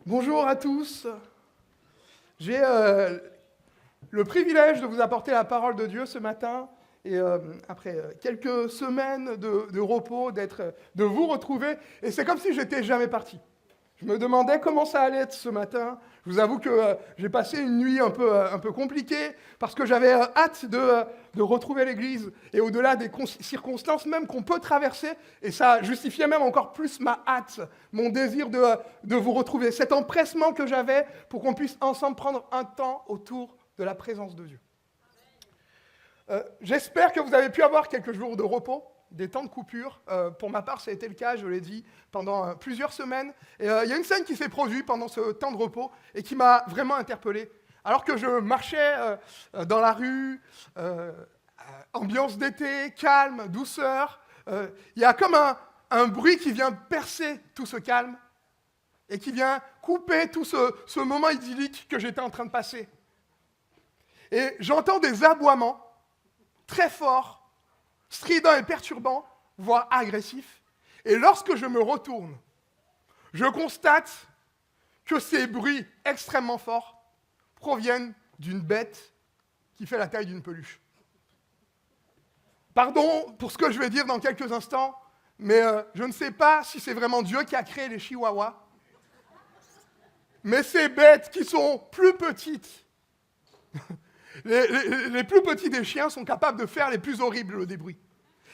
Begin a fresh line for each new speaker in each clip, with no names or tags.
Bonjour à tous. J'ai le privilège de vous apporter la parole de Dieu ce matin et après quelques semaines de repos, de vous retrouver. Et c'est comme si j'étais jamais parti. Je me demandais comment ça allait être ce matin. Je vous avoue que j'ai passé une nuit un peu compliquée parce que j'avais hâte de retrouver l'Église et au-delà des circonstances même qu'on peut traverser. Et ça justifiait même encore plus ma hâte, mon désir de vous retrouver, cet empressement que j'avais pour qu'on puisse ensemble prendre un temps autour de la présence de Dieu. J'espère que vous avez pu avoir quelques jours de repos, des temps de coupure. Pour ma part, ça a été le cas, je l'ai dit, pendant plusieurs semaines. Et il y a une scène qui s'est produite pendant ce temps de repos et qui m'a vraiment interpellé. Alors que je marchais dans la rue, ambiance d'été, calme, douceur, il y a comme un bruit qui vient percer tout ce calme et qui vient couper tout ce moment idyllique que j'étais en train de passer. Et j'entends des aboiements très forts, stridents et perturbants, voire agressifs. Et lorsque je me retourne, je constate que ces bruits extrêmement forts proviennent d'une bête qui fait la taille d'une peluche. Pardon pour ce que je vais dire dans quelques instants, mais je ne sais pas si c'est vraiment Dieu qui a créé les chihuahuas, mais ces bêtes qui sont plus petites, les plus petits des chiens sont capables de faire les plus horribles des bruits.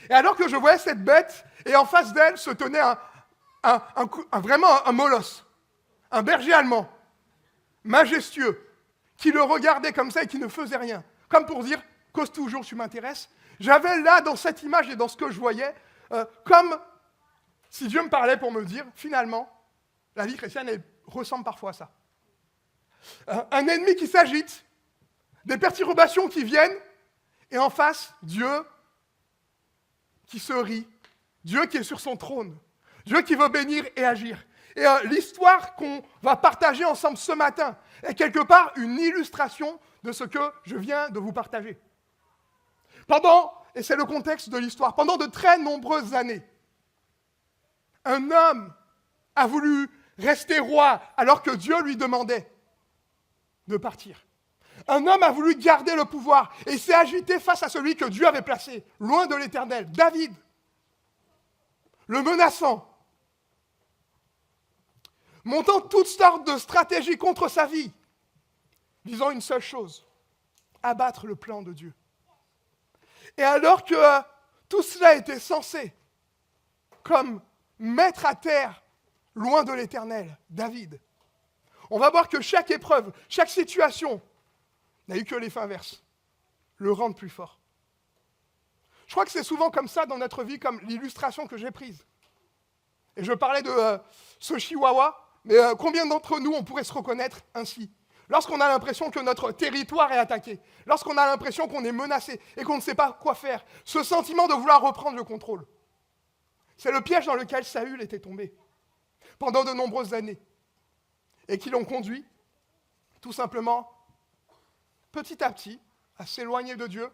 Et alors que je voyais cette bête, et en face d'elle se tenait vraiment un molosse, un berger allemand, majestueux, qui le regardait comme ça et qui ne faisait rien, comme pour dire « cause toujours, tu m'intéresses ». J'avais là, dans cette image et dans ce que je voyais, comme si Dieu me parlait pour me dire, finalement, la vie chrétienne ressemble parfois à ça. Un ennemi qui s'agite, des perturbations qui viennent, et en face, Dieu qui se rit, Dieu qui est sur son trône, Dieu qui veut bénir et agir. Et l'histoire qu'on va partager ensemble ce matin est quelque part une illustration de ce que je viens de vous partager. Et c'est le contexte de l'histoire, pendant de très nombreuses années, un homme a voulu rester roi alors que Dieu lui demandait de partir. Un homme a voulu garder le pouvoir et s'est agité face à celui que Dieu avait placé, loin de l'Éternel, David, le menaçant, montant toutes sortes de stratégies contre sa vie, disant une seule chose, abattre le plan de Dieu. Et alors que tout cela était censé, comme mettre à terre, loin de l'Éternel, David, on va voir que chaque épreuve, chaque situation, n'a eu que l'effet inverse, le rendre plus fort. Je crois que c'est souvent comme ça dans notre vie, comme l'illustration que j'ai prise. Et je parlais de ce chihuahua, mais combien d'entre nous on pourrait se reconnaître ainsi? Lorsqu'on a l'impression que notre territoire est attaqué, lorsqu'on a l'impression qu'on est menacé et qu'on ne sait pas quoi faire, ce sentiment de vouloir reprendre le contrôle. C'est le piège dans lequel Saül était tombé pendant de nombreuses années et qui l'ont conduit tout simplement petit à petit, à s'éloigner de Dieu,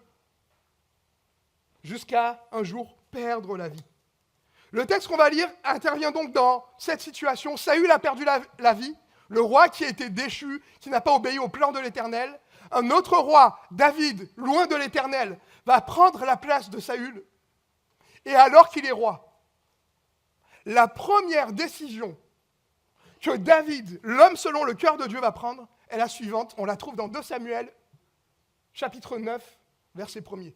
jusqu'à un jour perdre la vie. Le texte qu'on va lire intervient donc dans cette situation. Saül a perdu la vie, le roi qui a été déchu, qui n'a pas obéi au plan de l'Éternel. Un autre roi, David, loin de l'Éternel, va prendre la place de Saül. Et alors qu'il est roi, la première décision que David, l'homme selon le cœur de Dieu, va prendre est la suivante. On la trouve dans 2 Samuel, chapitre 9, verset 1er.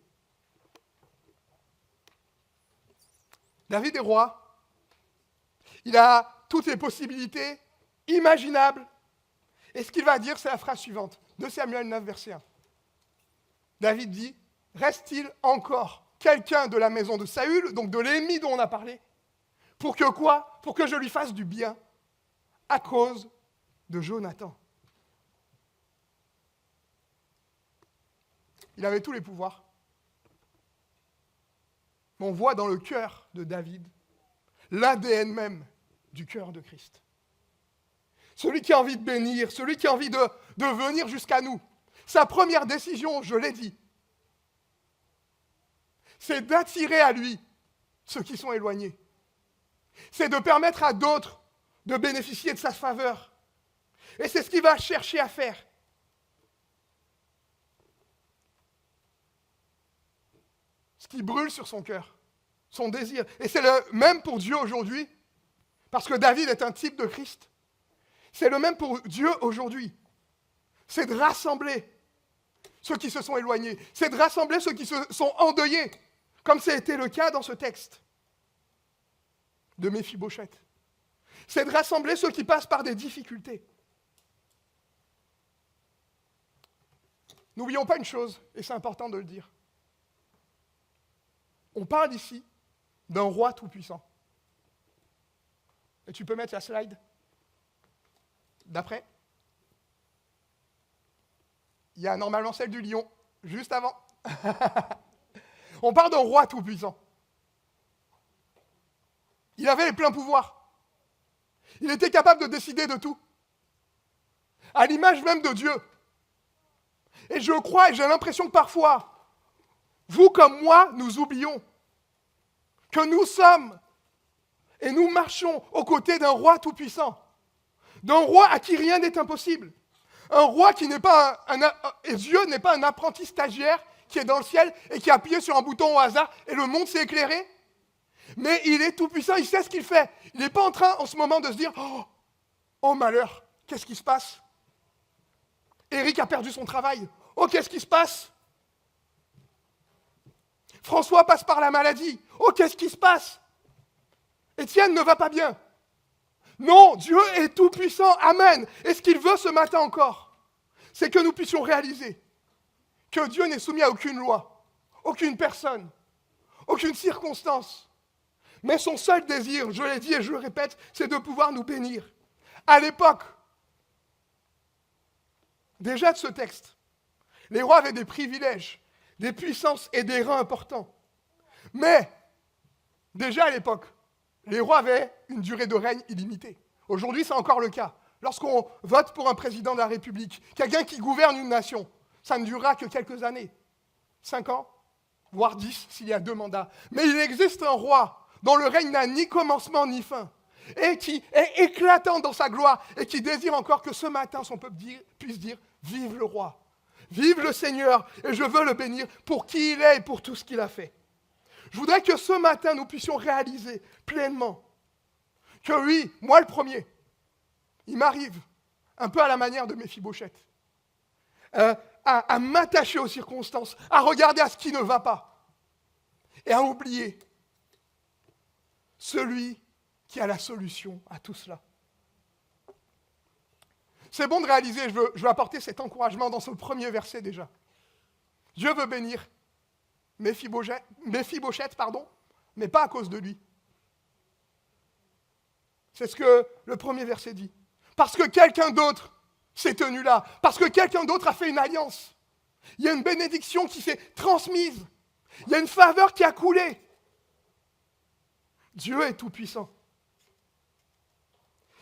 David est roi. Il a toutes les possibilités imaginables. Et ce qu'il va dire, c'est la phrase suivante. 2 Samuel 9, verset 1. David dit, « Reste-t-il encore quelqu'un de la maison de Saül, donc de l'ennemi dont on a parlé, pour que quoi? Pour que je lui fasse du bien à cause de Jonathan. » Il avait tous les pouvoirs. Mais on voit dans le cœur de David l'ADN même du cœur de Christ. Celui qui a envie de bénir, celui qui a envie de venir jusqu'à nous. Sa première décision, je l'ai dit, c'est d'attirer à lui ceux qui sont éloignés. C'est de permettre à d'autres de bénéficier de sa faveur Et c'est ce qu'il va chercher à faire. Ce qui brûle sur son cœur, son désir. Et c'est le même pour Dieu aujourd'hui, parce que David est un type de Christ. C'est le même pour Dieu aujourd'hui. C'est de rassembler ceux qui se sont éloignés. C'est de rassembler ceux qui se sont endeuillés, comme ça a été le cas dans ce texte de Méphibosheth. C'est de rassembler ceux qui passent par des difficultés. N'oublions pas une chose, et c'est important de le dire. On parle ici d'un roi tout-puissant. Et tu peux mettre la slide d'après. Il y a normalement celle du lion, juste avant. On parle d'un roi tout-puissant. Il avait les pleins pouvoirs. Il était capable de décider de tout. À l'image même de Dieu. Et je crois, et j'ai l'impression que parfois, vous comme moi, nous oublions que nous sommes et nous marchons aux côtés d'un roi tout-puissant. D'un roi à qui rien n'est impossible. Un roi qui n'est pas et Dieu n'est pas un apprenti stagiaire qui est dans le ciel et qui a appuyé sur un bouton au hasard et le monde s'est éclairé. Mais il est tout-puissant, il sait ce qu'il fait. Il n'est pas en train en ce moment de se dire « Oh malheur, qu'est-ce qui se passe ?» Eric a perdu son travail. « Oh, qu'est-ce qui se passe ?» François passe par la maladie. « Oh, qu'est-ce qui se passe ?» Étienne ne va pas bien. Non, Dieu est tout-puissant, amen. Et ce qu'il veut ce matin encore, c'est que nous puissions réaliser que Dieu n'est soumis à aucune loi, aucune personne, aucune circonstance. Mais son seul désir, je l'ai dit et je le répète, c'est de pouvoir nous bénir. À l'époque, déjà de ce texte, les rois avaient des privilèges, des puissances et des reins importants. Mais, déjà à l'époque, les rois avaient une durée de règne illimitée. Aujourd'hui, c'est encore le cas. Lorsqu'on vote pour un président de la République, quelqu'un qui gouverne une nation, ça ne durera que quelques années. 5 ans, voire 10 s'il y a 2 mandats. Mais il existe un roi dont le règne n'a ni commencement ni fin, et qui est éclatant dans sa gloire, et qui désire encore que ce matin son peuple puisse dire « Vive le roi, vive le Seigneur, et je veux le bénir pour qui il est et pour tout ce qu'il a fait. » Je voudrais que ce matin, nous puissions réaliser pleinement que oui, moi le premier, il m'arrive, un peu à la manière de Méphibosheth, à m'attacher aux circonstances, à regarder à ce qui ne va pas, et à oublier celui qui a la solution à tout cela. C'est bon de réaliser, je veux apporter cet encouragement dans ce premier verset déjà. Dieu veut bénir Méphibosheth, mais pas à cause de lui. C'est ce que le premier verset dit. Parce que quelqu'un d'autre s'est tenu là, parce que quelqu'un d'autre a fait une alliance. Il y a une bénédiction qui s'est transmise. Il y a une faveur qui a coulé. Dieu est tout-puissant.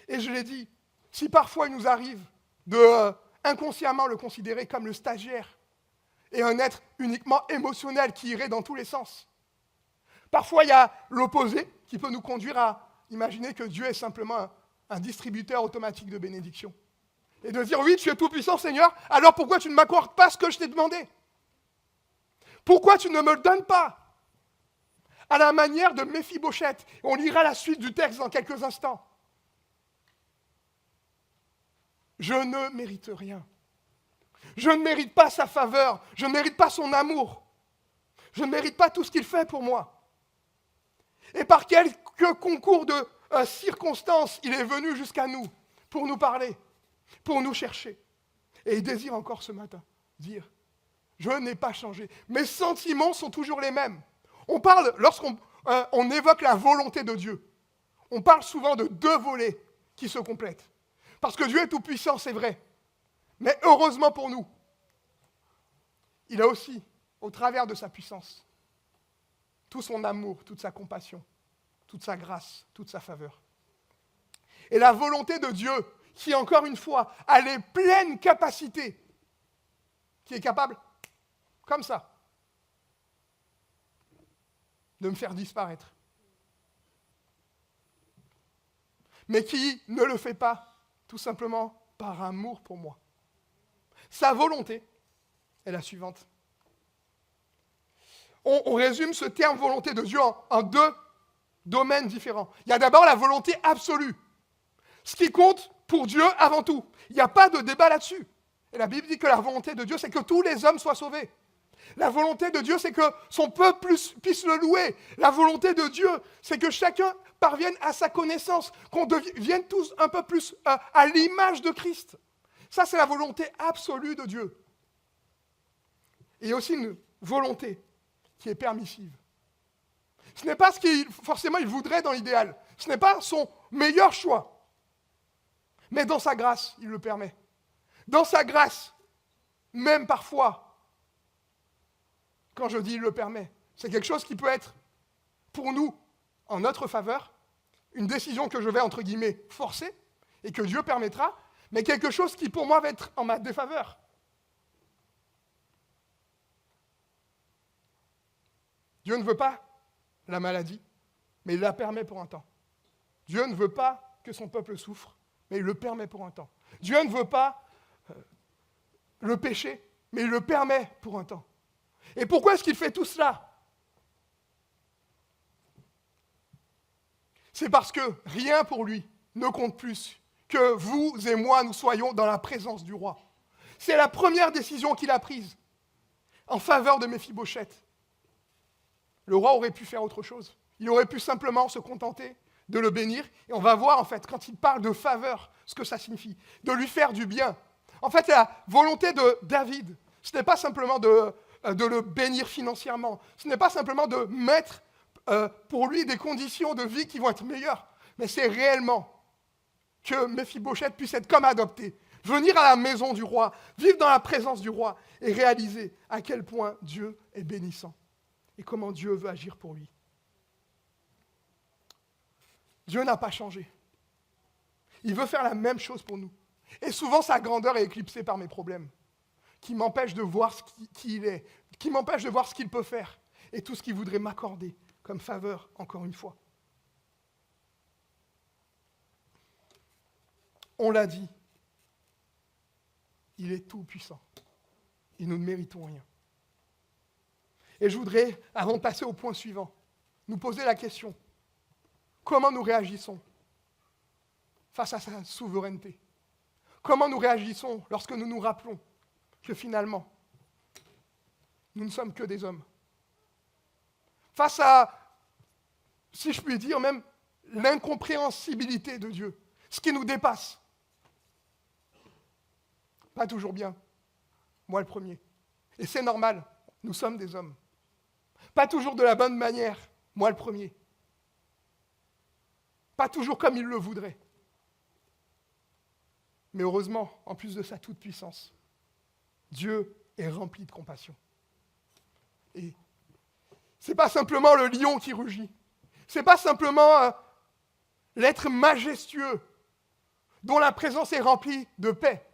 Et je l'ai dit, si parfois il nous arrive de inconsciemment le considérer comme le stagiaire et un être uniquement émotionnel qui irait dans tous les sens, parfois il y a l'opposé qui peut nous conduire à imaginer que Dieu est simplement un distributeur automatique de bénédictions. Et de dire, oui, tu es tout-puissant, Seigneur, alors pourquoi tu ne m'accordes pas ce que je t'ai demandé? Pourquoi tu ne me le donnes pas? À la manière de Méphibosheth. On lira la suite du texte dans quelques instants. Je ne mérite rien. Je ne mérite pas sa faveur. Je ne mérite pas son amour. Je ne mérite pas tout ce qu'il fait pour moi. Et par quelques concours de circonstances, il est venu jusqu'à nous pour nous parler, pour nous chercher. Et il désire encore ce matin dire, je n'ai pas changé. Mes sentiments sont toujours les mêmes. On parle, lorsqu'on on évoque la volonté de Dieu, on parle souvent de 2 volets qui se complètent. Parce que Dieu est tout-puissant, c'est vrai. Mais heureusement pour nous, il a aussi, au travers de sa puissance, tout son amour, toute sa compassion, toute sa grâce, toute sa faveur. Et la volonté de Dieu, qui encore une fois a les pleines capacités, qui est capable, comme ça, de me faire disparaître. Mais qui ne le fait pas, tout simplement, par amour pour moi. Sa volonté est la suivante. On résume ce terme volonté de Dieu en deux domaines différents. Il y a d'abord la volonté absolue. Ce qui compte pour Dieu avant tout. Il n'y a pas de débat là-dessus. Et la Bible dit que la volonté de Dieu, c'est que tous les hommes soient sauvés. La volonté de Dieu, c'est que son peuple puisse le louer. La volonté de Dieu, c'est que chacun parvienne à sa connaissance, qu'on devienne tous un peu plus à l'image de Christ. Ça, c'est la volonté absolue de Dieu. Et il y a aussi une volonté qui est permissive. Ce n'est pas ce qu'il forcément il voudrait dans l'idéal. Ce n'est pas son meilleur choix. Mais dans sa grâce, il le permet. Dans sa grâce, même parfois, quand je dis il le permet, c'est quelque chose qui peut être, pour nous, en notre faveur, une décision que je vais, entre guillemets, forcer, et que Dieu permettra, mais quelque chose qui, pour moi, va être en ma défaveur. Dieu ne veut pas la maladie, mais il la permet pour un temps. Dieu ne veut pas que son peuple souffre, mais il le permet pour un temps. Dieu ne veut pas le péché, mais il le permet pour un temps. Et pourquoi est-ce qu'il fait tout cela? C'est parce que rien pour lui ne compte plus que vous et moi, nous soyons dans la présence du roi. C'est la première décision qu'il a prise en faveur de Méphibosheth. Le roi aurait pu faire autre chose. Il aurait pu simplement se contenter de le bénir. Et on va voir, en fait, quand il parle de faveur, ce que ça signifie. De lui faire du bien. En fait, la volonté de David, ce n'est pas simplement de le bénir financièrement. Ce n'est pas simplement de mettre pour lui des conditions de vie qui vont être meilleures. Mais c'est réellement que Méphibosheth puisse être comme adopté. Venir à la maison du roi, vivre dans la présence du roi et réaliser à quel point Dieu est bénissant. Et comment Dieu veut agir pour lui. Dieu n'a pas changé. Il veut faire la même chose pour nous. Et souvent, sa grandeur est éclipsée par mes problèmes, qui m'empêchent de voir qui il est, qui m'empêchent de voir ce qu'il peut faire, et tout ce qu'il voudrait m'accorder comme faveur, encore une fois. On l'a dit, il est tout puissant. Et nous ne méritons rien. Et je voudrais, avant de passer au point suivant, nous poser la question, comment nous réagissons face à sa souveraineté? Comment nous réagissons lorsque nous nous rappelons que finalement, nous ne sommes que des hommes? Face à, si je puis dire, même l'incompréhensibilité de Dieu, ce qui nous dépasse. Pas toujours bien, moi le premier. Et c'est normal, nous sommes des hommes. Pas toujours de la bonne manière, moi le premier. Pas toujours comme il le voudrait. Mais heureusement, en plus de sa toute-puissance, Dieu est rempli de compassion. Et ce n'est pas simplement le lion qui rugit. Ce n'est pas simplement l'être majestueux dont la présence est remplie de paix.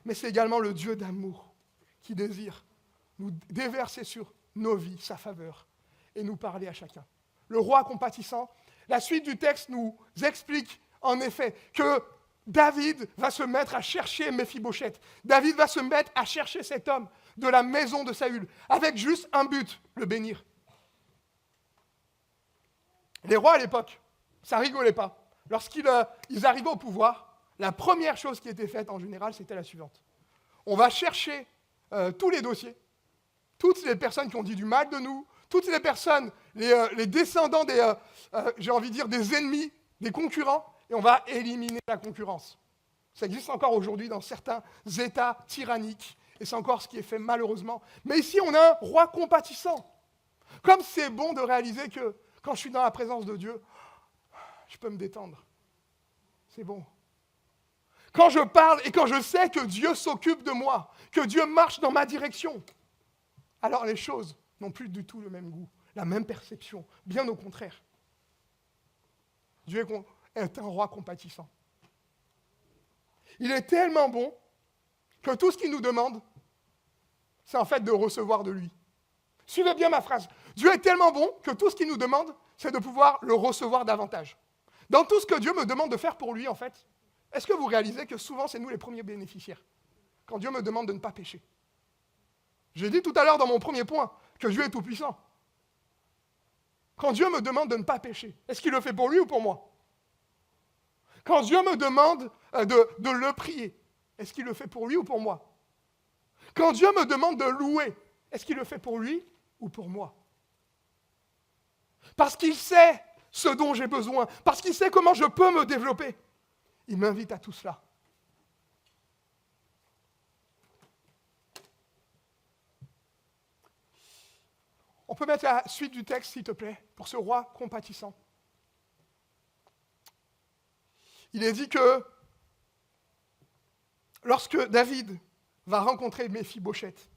Mais c'est également le Dieu d'amour qui désire nous déverser sur nos vies sa faveur et nous parler à chacun. Le roi compatissant, la suite du texte nous explique en effet que David va se mettre à chercher Méphibosheth. David va se mettre à chercher cet homme de la maison de Saül, avec juste un but, le bénir. Les rois à l'époque, ça rigolait pas. Lorsqu'ils arrivaient au pouvoir, la première chose qui était faite en général, c'était la suivante. On va chercher tous les dossiers, toutes les personnes qui ont dit du mal de nous, toutes les personnes, les descendants des, j'ai envie de dire, des ennemis, des concurrents, et on va éliminer la concurrence. Ça existe encore aujourd'hui dans certains États tyranniques, et c'est encore ce qui est fait malheureusement. Mais ici, on a un roi compatissant. Comme c'est bon de réaliser que quand je suis dans la présence de Dieu, je peux me détendre. C'est bon. Quand je parle et quand je sais que Dieu s'occupe de moi, que Dieu marche dans ma direction, alors les choses n'ont plus du tout le même goût, la même perception, bien au contraire. Dieu est un roi compatissant. Il est tellement bon que tout ce qu'il nous demande, c'est en fait de recevoir de lui. Suivez bien ma phrase. Dieu est tellement bon que tout ce qu'il nous demande, c'est de pouvoir le recevoir davantage. Dans tout ce que Dieu me demande de faire pour lui, en fait, Est-ce que vous réalisez que souvent, c'est nous les premiers bénéficiaires quand Dieu me demande de ne pas pécher? J'ai dit tout à l'heure dans mon premier point que Dieu est tout-puissant. Quand Dieu me demande de ne pas pécher, est-ce qu'il le fait pour lui ou pour moi? Quand Dieu me demande de le prier, est-ce qu'il le fait pour lui ou pour moi? Quand Dieu me demande de louer, est-ce qu'il le fait pour lui ou pour moi? Parce qu'il sait ce dont j'ai besoin, parce qu'il sait comment je peux me développer. Il m'invite à tout cela. On peut mettre la suite du texte, s'il te plaît, pour ce roi compatissant. Il est dit que lorsque David va rencontrer Méphibosheth,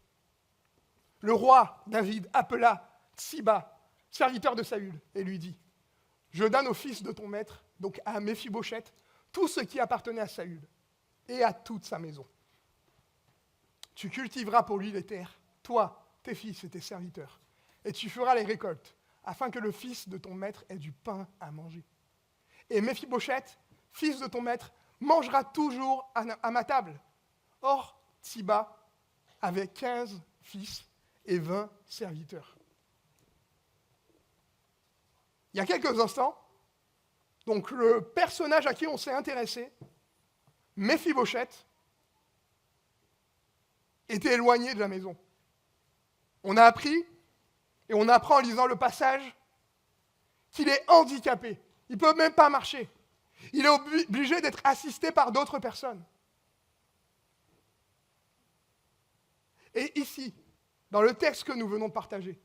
le roi David appela Tsiba, serviteur de Saül, et lui dit: je donne au fils de ton maître, donc à Méphibosheth, tout ce qui appartenait à Saül et à toute sa maison. Tu cultiveras pour lui les terres, toi, tes fils et tes serviteurs, et tu feras les récoltes, afin que le fils de ton maître ait du pain à manger. Et Méphibosheth, fils de ton maître, mangera toujours à ma table. Or, Tsiba avait 15 fils et 20 serviteurs. Il y a quelques instants, donc le personnage à qui on s'est intéressé, Méphibosheth, était éloigné de la maison. On a appris, et on apprend en lisant le passage, qu'il est handicapé. Il ne peut même pas marcher. Il est obligé d'être assisté par d'autres personnes. Et ici, dans le texte que nous venons de partager,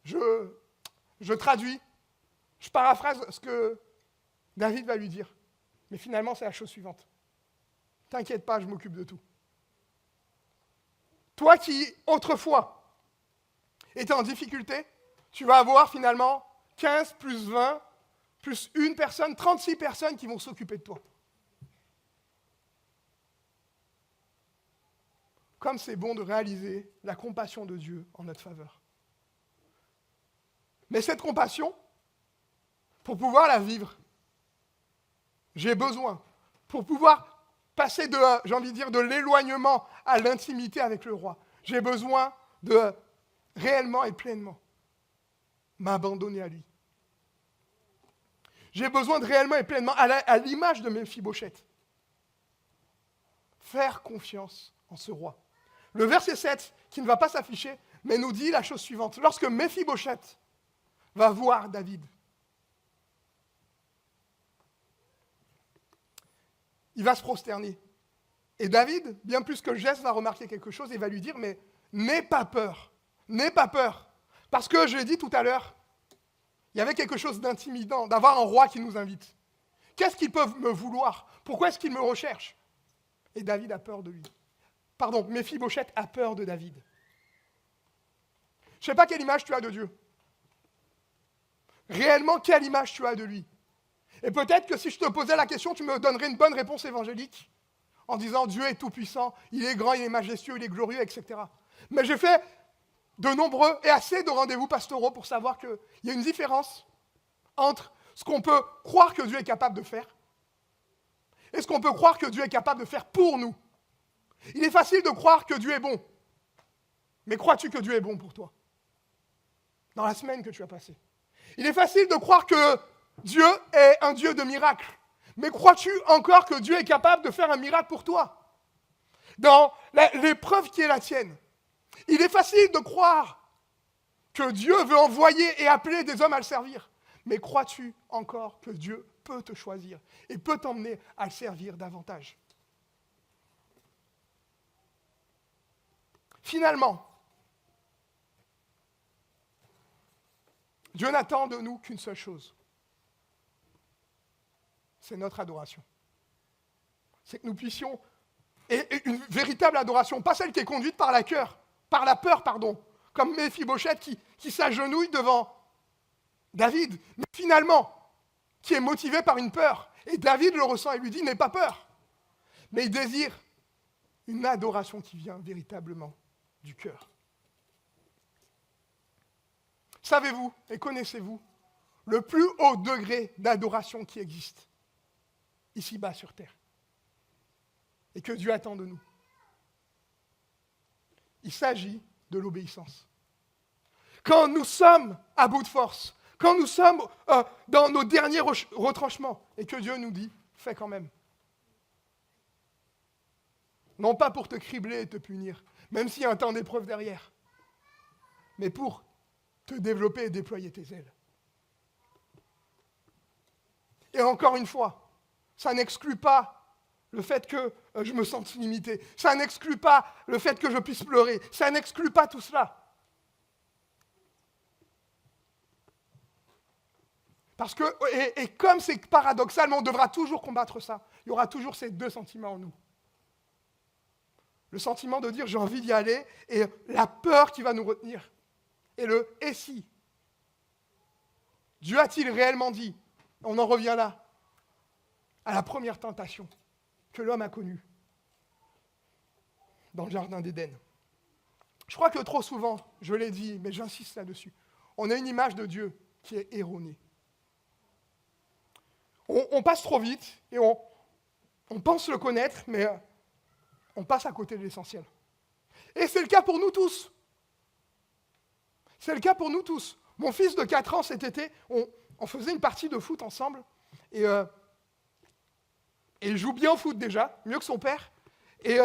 je traduis, je paraphrase ce que David va lui dire. Mais finalement, c'est la chose suivante. T'inquiète pas, je m'occupe de tout. Toi qui, autrefois, étais en difficulté, tu vas avoir finalement 15 plus 20 plus une personne, 36 personnes qui vont s'occuper de toi. Comme c'est bon de réaliser la compassion de Dieu en notre faveur. Mais cette compassion, pour pouvoir la vivre, j'ai besoin, pour pouvoir passer de, j'ai envie de dire, de l'éloignement à l'intimité avec le roi, j'ai besoin de réellement et pleinement m'abandonner à lui. J'ai besoin de réellement et pleinement, à l'image de Méphibosheth, faire confiance en ce roi. Le verset 7, qui ne va pas s'afficher, mais nous dit la chose suivante. Lorsque Méphibosheth va voir David, il va se prosterner. Et David, bien plus que le geste, va remarquer quelque chose et va lui dire, mais n'aie pas peur, parce que je l'ai dit tout à l'heure, il y avait quelque chose d'intimidant, d'avoir un roi qui nous invite. Qu'est-ce qu'ils peuvent me vouloir? Pourquoi est-ce qu'ils me recherchent? Et David a peur de lui. Pardon, Méphibosheth a peur de David. Je ne sais pas quelle image tu as de Dieu. Réellement, quelle image tu as de lui? Et peut-être que si je te posais la question, tu me donnerais une bonne réponse évangélique en disant Dieu est tout-puissant, il est grand, il est majestueux, il est glorieux, etc. Mais j'ai fait de nombreux et assez de rendez-vous pastoraux pour savoir qu'il y a une différence entre ce qu'on peut croire que Dieu est capable de faire et ce qu'on peut croire que Dieu est capable de faire pour nous. Il est facile de croire que Dieu est bon, mais crois-tu que Dieu est bon pour toi? Dans la semaine que tu as passée. Il est facile de croire que Dieu est un Dieu de miracles, mais crois-tu encore que Dieu est capable de faire un miracle pour toi? Dans l'épreuve qui est la tienne, il est facile de croire que Dieu veut envoyer et appeler des hommes à le servir, mais crois-tu encore que Dieu peut te choisir et peut t'emmener à le servir davantage? Finalement, Dieu n'attend de nous qu'une seule chose. C'est notre adoration. C'est que nous puissions, et une véritable adoration, pas celle qui est conduite par la peur, comme Méphibosheth qui s'agenouille devant David, mais finalement, qui est motivé par une peur. Et David le ressent et lui dit, n'aie pas peur. Mais il désire une adoration qui vient véritablement du cœur. Savez-vous et connaissez-vous le plus haut degré d'adoration qui existe? ici-bas sur terre. Et que Dieu attend de nous. Il s'agit de l'obéissance. Quand nous sommes à bout de force, quand nous sommes dans nos derniers retranchements, et que Dieu nous dit, fais quand même. Non pas pour te cribler et te punir, même s'il y a un temps d'épreuve derrière, mais pour te développer et déployer tes ailes. Et encore une fois, ça n'exclut pas le fait que je me sente limité, ça n'exclut pas le fait que je puisse pleurer, ça n'exclut pas tout cela. Parce que, et comme c'est paradoxal, on devra toujours combattre ça, il y aura toujours ces deux sentiments en nous. Le sentiment de dire j'ai envie d'y aller et la peur qui va nous retenir. Et le « et si ». Dieu a-t-il réellement dit? On en revient là, à la première tentation que l'homme a connue dans le jardin d'Éden. Je crois que trop souvent, je l'ai dit, mais j'insiste là-dessus, on a une image de Dieu qui est erronée. On passe trop vite et on pense le connaître, mais on passe à côté de l'essentiel. Et c'est le cas pour nous tous. C'est le cas pour nous tous. Mon fils de 4 ans, cet été, on faisait une partie de foot ensemble, et il joue bien au foot déjà, mieux que son père, et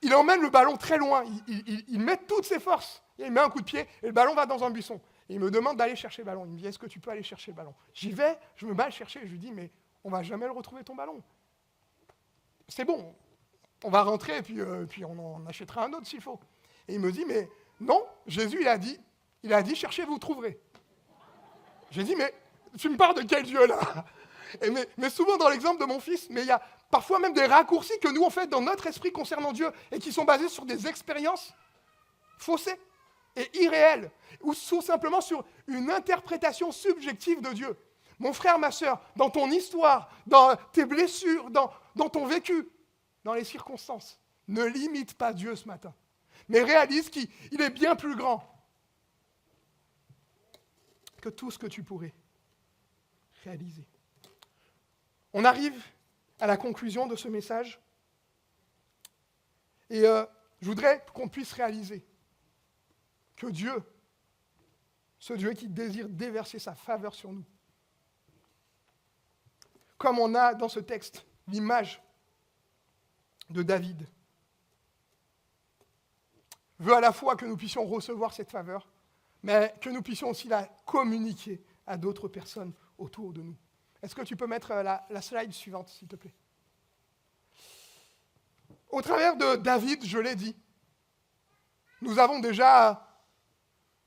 il emmène le ballon très loin, il met toutes ses forces, et il met un coup de pied, et le ballon va dans un buisson. Et il me demande d'aller chercher le ballon. Il me dit, est-ce que tu peux aller chercher le ballon? J'y vais, je me bats à le chercher, et je lui dis, mais on ne va jamais le retrouver ton ballon. C'est bon, on va rentrer, et puis on en achètera un autre s'il faut. Et il me dit, mais non, Jésus, il a dit, cherchez, vous trouverez. J'ai dit, mais tu me parles de quel Dieu là? Mais souvent dans l'exemple de mon fils, mais il y a parfois même des raccourcis que nous on fait dans notre esprit concernant Dieu et qui sont basés sur des expériences faussées et irréelles, ou tout simplement sur une interprétation subjective de Dieu. Mon frère, ma sœur, dans ton histoire, dans tes blessures, dans ton vécu, dans les circonstances, ne limite pas Dieu ce matin, mais réalise qu'il est bien plus grand que tout ce que tu pourrais réaliser. On arrive à la conclusion de ce message et je voudrais qu'on puisse réaliser que Dieu, ce Dieu qui désire déverser sa faveur sur nous, comme on a dans ce texte l'image de David, veut à la fois que nous puissions recevoir cette faveur, mais que nous puissions aussi la communiquer à d'autres personnes autour de nous. Est-ce que tu peux mettre la slide suivante, s'il te plaît? Au travers de David, je l'ai dit, nous avons déjà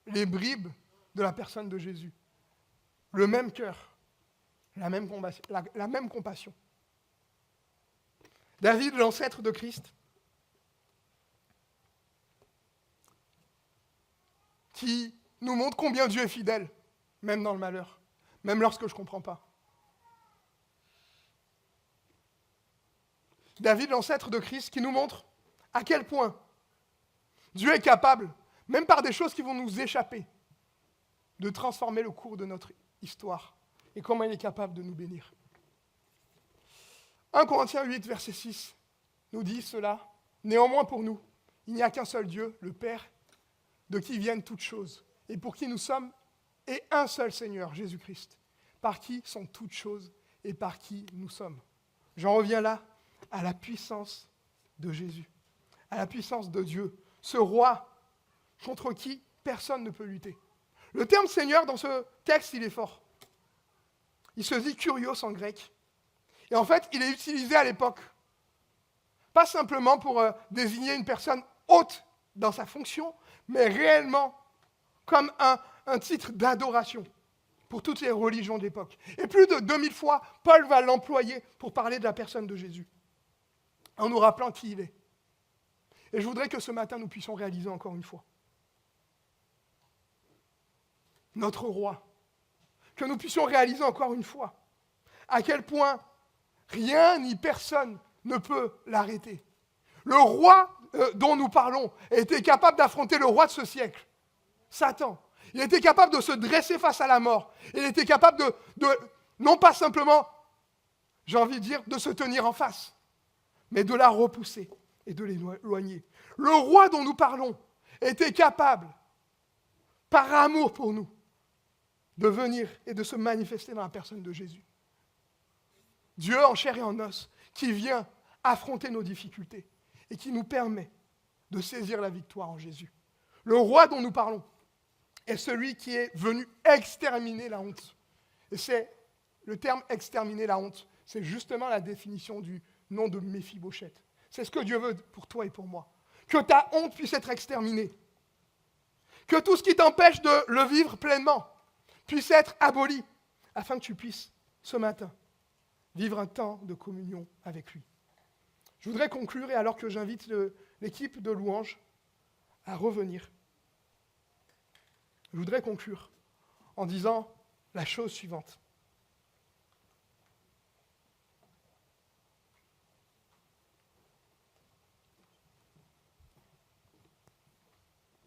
les bribes de la personne de Jésus. Le même cœur, la même compassion. David, l'ancêtre de Christ, qui nous montre combien Dieu est fidèle, même dans le malheur, même lorsque je ne comprends pas. David, l'ancêtre de Christ, qui nous montre à quel point Dieu est capable, même par des choses qui vont nous échapper, de transformer le cours de notre histoire et comment il est capable de nous bénir. 1 Corinthiens 8, verset 6 nous dit cela. Néanmoins pour nous, il n'y a qu'un seul Dieu, le Père, de qui viennent toutes choses, et pour qui nous sommes, et un seul Seigneur, Jésus-Christ, par qui sont toutes choses et par qui nous sommes. J'en reviens là à la puissance de Jésus, à la puissance de Dieu, ce roi contre qui personne ne peut lutter. Le terme Seigneur dans ce texte, il est fort. Il se dit kurios en grec. Et en fait, il est utilisé à l'époque, pas simplement pour désigner une personne haute dans sa fonction, mais réellement comme un titre d'adoration pour toutes les religions de l'époque. Et plus de 2000 fois, Paul va l'employer pour parler de la personne de Jésus, en nous rappelant qui il est. Et je voudrais que ce matin, nous puissions réaliser encore une fois notre roi, que nous puissions réaliser encore une fois à quel point rien ni personne ne peut l'arrêter. Le roi dont nous parlons était capable d'affronter le roi de ce siècle, Satan. Il était capable de se dresser face à la mort. Il était capable de non pas simplement j'ai envie de dire, de se tenir en face, mais de la repousser et de l'éloigner. Le roi dont nous parlons était capable, par amour pour nous, de venir et de se manifester dans la personne de Jésus. Dieu en chair et en os, qui vient affronter nos difficultés et qui nous permet de saisir la victoire en Jésus. Le roi dont nous parlons est celui qui est venu exterminer la honte. Et c'est le terme exterminer la honte, c'est justement la définition du nom de Méphibosheth. C'est ce que Dieu veut pour toi et pour moi. Que ta honte puisse être exterminée. Que tout ce qui t'empêche de le vivre pleinement puisse être aboli, afin que tu puisses, ce matin, vivre un temps de communion avec lui. Je voudrais conclure, et alors que j'invite l'équipe de louanges à revenir, je voudrais conclure en disant la chose suivante.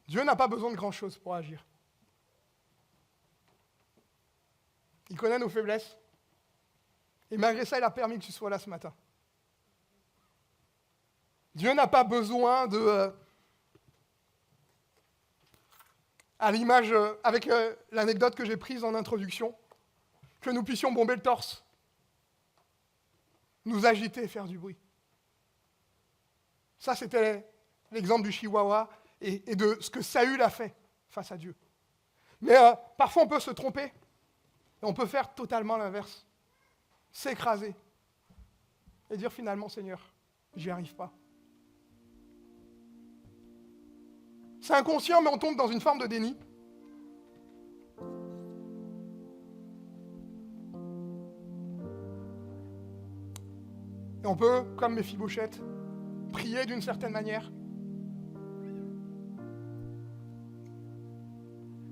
Dieu n'a pas besoin de grand-chose pour agir. Il connaît nos faiblesses. Et malgré ça, il a permis que tu sois là ce matin. Dieu n'a pas besoin de... à l'image, avec l'anecdote que j'ai prise en introduction, que nous puissions bomber le torse, nous agiter et faire du bruit. Ça, c'était l'exemple du chihuahua et de ce que Saül a fait face à Dieu. Mais parfois, on peut se tromper et on peut faire totalement l'inverse. S'écraser et dire finalement, Seigneur, j'y arrive pas. C'est inconscient, mais on tombe dans une forme de déni. Et on peut, comme Méphibosheth, prier d'une certaine manière.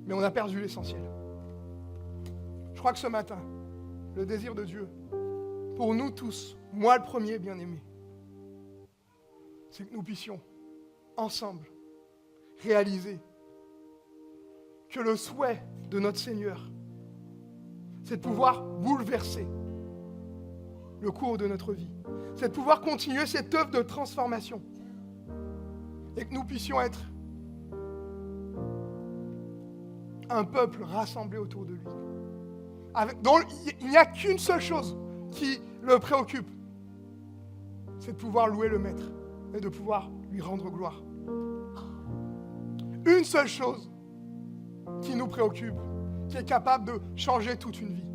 Mais on a perdu l'essentiel. Je crois que ce matin, le désir de Dieu, pour nous tous, moi le premier bien-aimé, c'est que nous puissions, ensemble, réaliser que le souhait de notre Seigneur, c'est de pouvoir bouleverser le cours de notre vie. C'est de pouvoir continuer cette œuvre de transformation. Et que nous puissions être un peuple rassemblé autour de lui. Dont il n'y a qu'une seule chose qui le préoccupe, c'est de pouvoir louer le Maître et de pouvoir lui rendre gloire. Une seule chose qui nous préoccupe, qui est capable de changer toute une vie.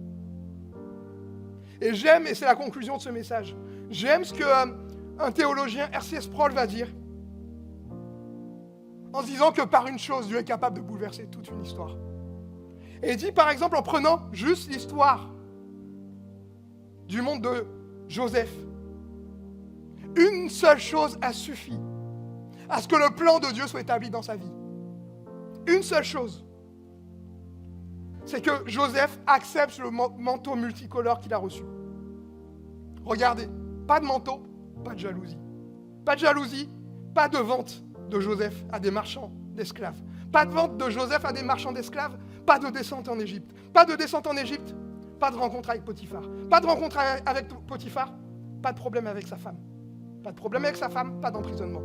Et j'aime, et c'est la conclusion de ce message, j'aime ce qu'un théologien, R.C. Sproul, va dire, en se disant que par une chose, Dieu est capable de bouleverser toute une histoire. Et il dit, par exemple, en prenant juste l'histoire du monde de Joseph, une seule chose a suffi à ce que le plan de Dieu soit établi dans sa vie. Une seule chose. C'est que Joseph accepte le manteau multicolore qu'il a reçu. Regardez, pas de manteau, pas de jalousie. Pas de jalousie, pas de vente de Joseph à des marchands d'esclaves. Pas de vente de Joseph à des marchands d'esclaves, pas de descente en Égypte. Pas de descente en Égypte, pas de rencontre avec Potiphar. Pas de rencontre avec Potiphar, pas de problème avec sa femme. Pas de problème avec sa femme, pas d'emprisonnement.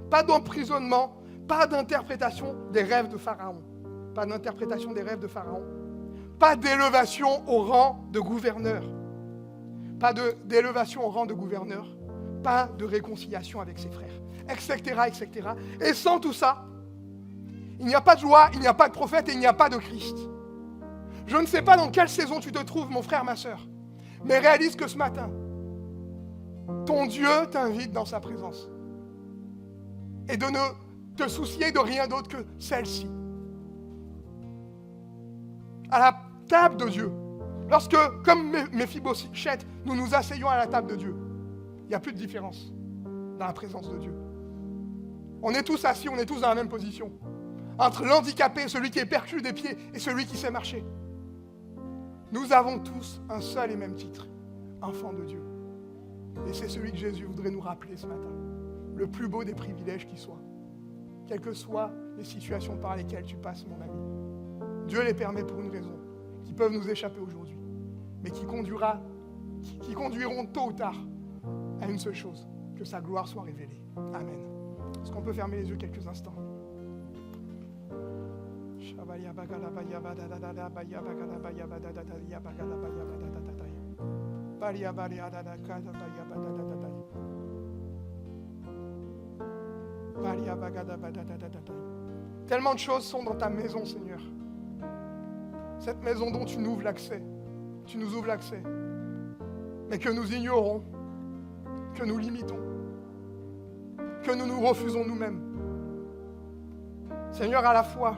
Pas d'emprisonnement, pas d'interprétation des rêves de Pharaon. Pas d'interprétation des rêves de Pharaon. Pas d'élévation au rang de gouverneur. Pas d'élévation au rang de gouverneur. Pas de réconciliation avec ses frères. Etc., etc. Et sans tout ça, il n'y a pas de joie, il n'y a pas de prophète et il n'y a pas de Christ. Je ne sais pas dans quelle saison tu te trouves, mon frère, ma sœur, mais réalise que ce matin, ton Dieu t'invite dans sa présence. Et de ne te soucier de rien d'autre que celle-ci. À la table de Dieu, lorsque, comme Méphibosheth, nous nous asseyons à la table de Dieu, il n'y a plus de différence dans la présence de Dieu. On est tous assis, on est tous dans la même position. Entre l'handicapé, celui qui est perclus des pieds, et celui qui sait marcher. Nous avons tous un seul et même titre, enfant de Dieu. Et c'est celui que Jésus voudrait nous rappeler ce matin. Le plus beau des privilèges qui soit. Quelles que soient les situations par lesquelles tu passes, mon ami. Dieu les permet pour une raison, qui peuvent nous échapper aujourd'hui, mais qui conduira qui conduiront tôt ou tard à une seule chose, que sa gloire soit révélée. Amen. Est-ce qu'on peut fermer les yeux quelques instants? Tellement de choses sont dans ta maison, Seigneur. Cette maison dont tu nous ouvres l'accès. Tu nous ouvres l'accès. Mais que nous ignorons, que nous limitons, que nous nous refusons nous-mêmes. Seigneur, à la fois,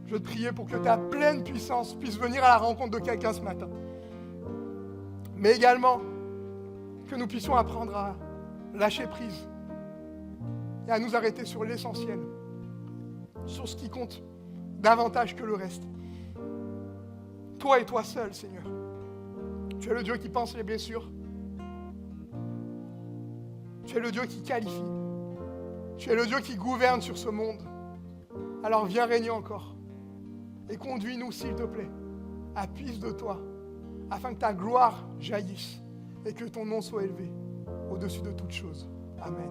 je veux te prier pour que ta pleine puissance puisse venir à la rencontre de quelqu'un ce matin. Mais également, que nous puissions apprendre à lâcher prise et à nous arrêter sur l'essentiel, sur ce qui compte davantage que le reste. Toi et toi seul, Seigneur. Tu es le Dieu qui pense les blessures. Tu es le Dieu qui qualifie. Tu es le Dieu qui gouverne sur ce monde. Alors viens régner encore. Et conduis-nous, s'il te plaît, à puisse de toi, afin que ta gloire jaillisse et que ton nom soit élevé au-dessus de toutes choses. Amen.